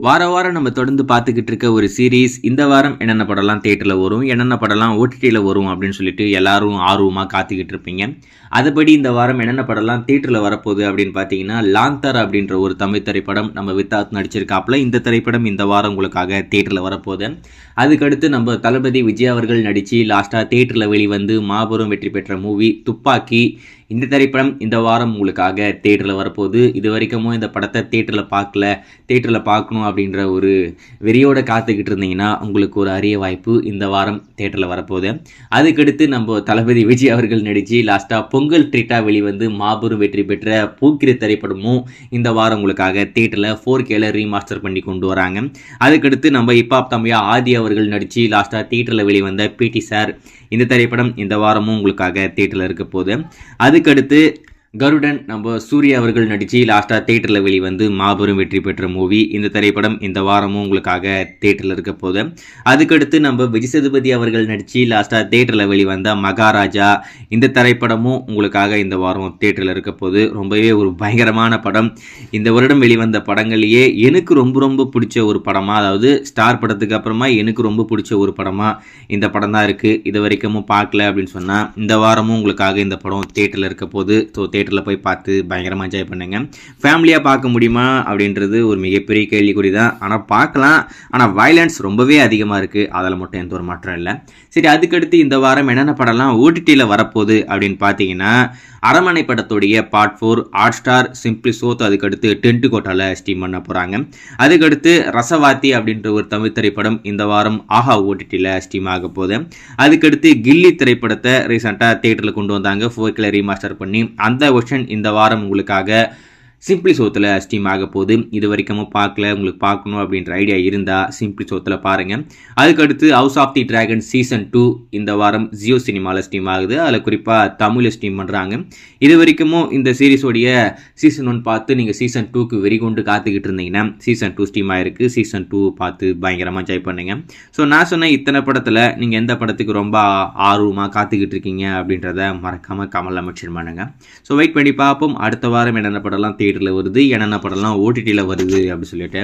வாரம் நம்ம தொடர்ந்து பார்த்துக்கிட்டு இருக்க ஒரு சீரீஸ். இந்த வாரம் என்னென்ன படம்லாம் தியேட்டரில் வரும், என்னென்ன படம்லாம் ஓடிடியில் வரும் அப்படின்னு சொல்லிட்டு எல்லாரும் ஆர்வமாக காத்துக்கிட்டு இருப்பீங்க. அதுபடி இந்த வாரம் என்னென்ன படம்லாம் தியேட்டரில் வரப்போகுது அப்படின்னு பார்த்தீங்கன்னா, லாந்தர் அப்படின்ற ஒரு தமிழ் திரைப்படம் நம்ம வித்தாத் நடிச்சிருக்காப்புல. இந்த திரைப்படம் இந்த வாரம் உங்களுக்காக தியேட்டரில் வரப்போகுது. அதுக்கடுத்து நம்ம தளபதி விஜய் அவர்கள் நடித்து லாஸ்ட்டாக தியேட்டரில் வெளிவந்து மாபெரும் வெற்றி பெற்ற மூவி துப்பாக்கி. இந்த திரைப்படம் இந்த வாரம் உங்களுக்காக தியேட்டரில் வரப்போகுது. இது வரைக்கும் இந்த படத்தை தியேட்டரில் பார்க்கணும் அப்படின்ற ஒரு வெறியோட காத்துக்கிட்டு இருந்தீங்கன்னா உங்களுக்கு ஒரு அரிய வாய்ப்பு இந்த வாரம் தியேட்டரில் வரப்போகுது. அதுக்கடுத்து நம்ம தளபதி விஜய் அவர்கள் நடித்து லாஸ்ட்டாக பொங்கல் ட்ரீட்டாக வெளிவந்து மாபெரும் வெற்றி பெற்ற போக்கிரி திரைப்படமும் இந்த வாரம் உங்களுக்காக தியேட்டரில் 4Kல ரீமாஸ்டர் பண்ணி கொண்டு வராங்க. அதுக்கடுத்து நம்ம ஹிப்ஹாப் தம்பியா ஆதி அவர்கள் நடித்து லாஸ்ட்டாக தியேட்டரில் வெளிவந்த பிடி சார். இந்த திரைப்படம் இந்த வாரமும் உங்களுக்காக தியேட்டரில் இருக்க போகுது. அதுக்கடுத்து கருடன் நம்ம சூர்யா அவர்கள் நடித்து லாஸ்ட்டாக தியேட்டரில் வெளிவந்து மாபெரும் வெற்றி பெற்ற மூவி. இந்த திரைப்படம் இந்த வாரமும் உங்களுக்காக தியேட்டரில் இருக்க போகுது. அதுக்கடுத்து நம்ம விஜய் சேதுபதி அவர்கள் நடித்து லாஸ்ட்டாக தியேட்டரில் வெளிவந்த மகாராஜா. இந்த திரைப்படமும் உங்களுக்காக இந்த வாரம் தியேட்டரில் இருக்க போகுது. ரொம்பவே ஒரு பயங்கரமான படம். இந்த வருடம் வெளிவந்த படங்களையே எனக்கு ரொம்ப பிடிச்ச ஒரு படமாக, அதாவது ஸ்டார் படத்துக்கு அப்புறமா எனக்கு ரொம்ப பிடிச்ச ஒரு படமாக இந்த படம் தான் இருக்குது. இது வரைக்கும் பார்க்கல அப்படின்னு சொன்னால் இந்த வாரமும் உங்களுக்காக இந்த படம் தியேட்டரில் இருக்க போகுது. ஸோ தியேட்டரில் போய் பார்த்து பயங்கரமாக என்ஜாய் பண்ணுங்க. ஃபேமிலியாக பார்க்க முடியுமா அப்படின்றது ஒரு மிகப்பெரிய கேள்விக்குறி தான். ஆனால் பார்க்கலாம். ஆனால் வயலன்ஸ் ரொம்பவே அதிகமாக இருக்குது. அதில் மட்டும் எந்த ஒரு மாற்றம் இல்லை. சரி, அதுக்கடுத்து இந்த வாரம் என்னென்ன படம்லாம் ஓடிடியில் வரப்போகுது அப்படின்னு பார்த்தீங்கன்னா, அரண்மனை படத்துடைய பார்ட் 4 ஹாட்ஸ்டார், சிம்பிளி சோத், அதுக்கடுத்து டென்ட் கோட்டாவில் ஸ்ட்ரீம் பண்ண போகிறாங்க. அதுக்கடுத்து ரசவாத்தி அப்படின்ற ஒரு தமிழ் திரைப்படம் இந்த வாரம் ஆஹா ஓடிடியில் ஸ்ட்ரீம் ஆக போகுது. அதுக்கடுத்து கில்லி திரைப்படத்தை ரீசெண்டாக தியேட்டரில் கொண்டு வந்தாங்க 4Kல ரீமாஸ்டர் பண்ணி. அந்த வெர்ஷன் இந்த வாரம் உங்களுக்காக சிம்பிளி சோத்தில் ஸ்ட்ரீம் ஆக போகுது. இது வரைக்கும் பார்க்கல, உங்களுக்கு பார்க்கணும் அப்படின்ற ஐடியா இருந்தால் சிம்பிளி சோத்தில் பாருங்கள். அதுக்கடுத்து House of the Dragon season 2 இந்த வாரம் ஜியோ சினிமாவில் ஸ்ட்ரீம் ஆகுது. அதில் குறிப்பாக தமிழில் ஸ்ட்ரீம் பண்ணுறாங்க. இது வரைக்கும் இந்த சீரிஸோடைய சீசன் 1 பார்த்து நீங்கள் சீசன் 2க்கு வெறி கொண்டு காத்துக்கிட்டு இருந்தீங்கன்னா சீசன் 2 ஸ்ட்ரீம் ஆகிருக்கு. சீசன் 2 பார்த்து பயங்கரமாக என்ஜாய் பண்ணுங்க. ஸோ நான் சொன்ன இத்தனை படத்தில் நீங்கள் எந்த படத்துக்கு ரொம்ப ஆர்வமாக காத்துக்கிட்டு இருக்கீங்க அப்படின்றத மறக்காமல் கமெண்ட்ல மென்ஷன் பண்ணுங்கள். ஸோ வெயிட் பண்ணி பார்ப்போம் அடுத்த வாரம் என்னென்ன படம்லாம் தியேட்டரில் வருது, என்னென்ன படம்லாம் ஓடிடியில் வருது அப்படி சொல்லிட்டு.